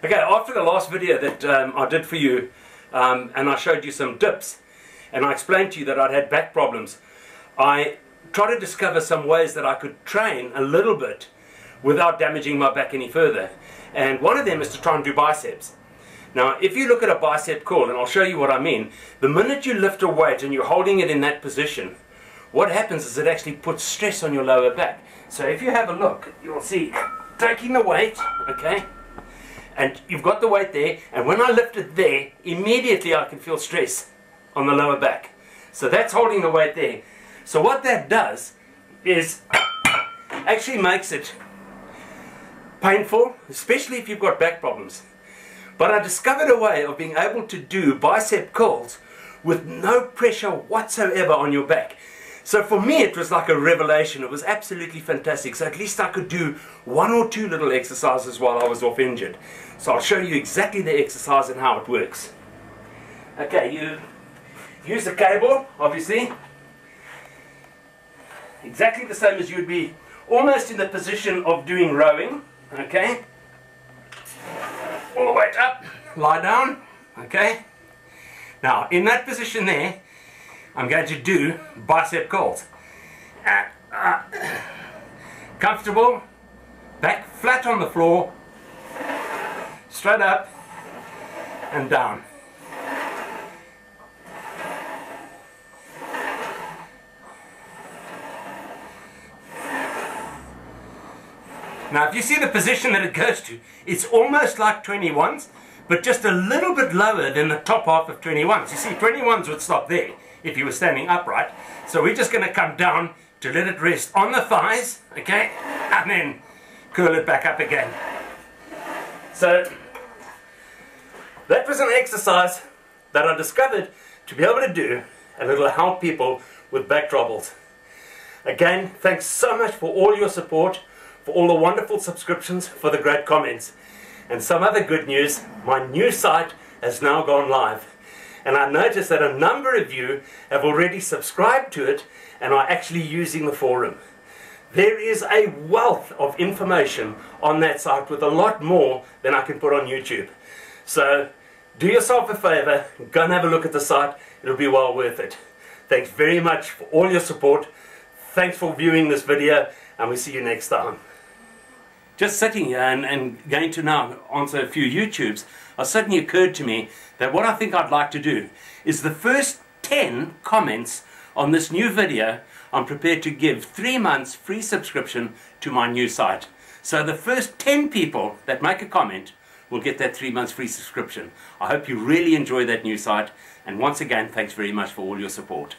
Okay, after the last video that I did for you, and I showed you some dips, and I explained to you that I'd had back problems, I tried to discover some ways that I could train a little bit without damaging my back any further. And one of them is to try and do biceps. Now, if you look at a bicep curl, and I'll show you what I mean, the minute you lift a weight and you're holding it in that position, what happens is it actually puts stress on your lower back. So if you have a look, you'll see, taking the weight, okay, and you've got the weight there, and when I lift it there, immediately I can feel stress on the lower back. So that's holding the weight there. So what that does is actually makes it painful, especially if you've got back problems. But I discovered a way of being able to do bicep curls with no pressure whatsoever on your back. So for me it was like a revelation. It was absolutely fantastic. So at least I could do one or two little exercises while I was off injured. So I'll show you exactly the exercise and how it works. Okay, you use the cable, obviously. Exactly the same as you'd be almost in the position of doing rowing. Okay. All the way up, lie down. Okay. Now, in that position there, I'm going to do bicep curls. Comfortable, back flat on the floor, straight up and down. Now, if you see the position that it goes to, it's almost like 21s, but just a little bit lower than the top half of 21s. You see, 21s would stop there if you were standing upright. So we're just going to come down to let it rest on the thighs, okay, and then curl it back up again. So that was an exercise that I discovered to be able to do, and it'll help people with back troubles. Again, thanks so much for all your support, for all the wonderful subscriptions, for the great comments. And some other good news, my new site has now gone live. And I noticed that a number of you have already subscribed to it and are actually using the forum. There is a wealth of information on that site with a lot more than I can put on YouTube. So do yourself a favor, go and have a look at the site. It'll be well worth it. Thanks very much for all your support. Thanks for viewing this video, and we'll see you next time. Just sitting here and going to now answer a few YouTubes, it suddenly occurred to me that what I think I'd like to do is the first 10 comments on this new video, I'm prepared to give 3 months free subscription to my new site. So the first 10 people that make a comment will get that 3 months free subscription. I hope you really enjoy that new site, and once again, thanks very much for all your support.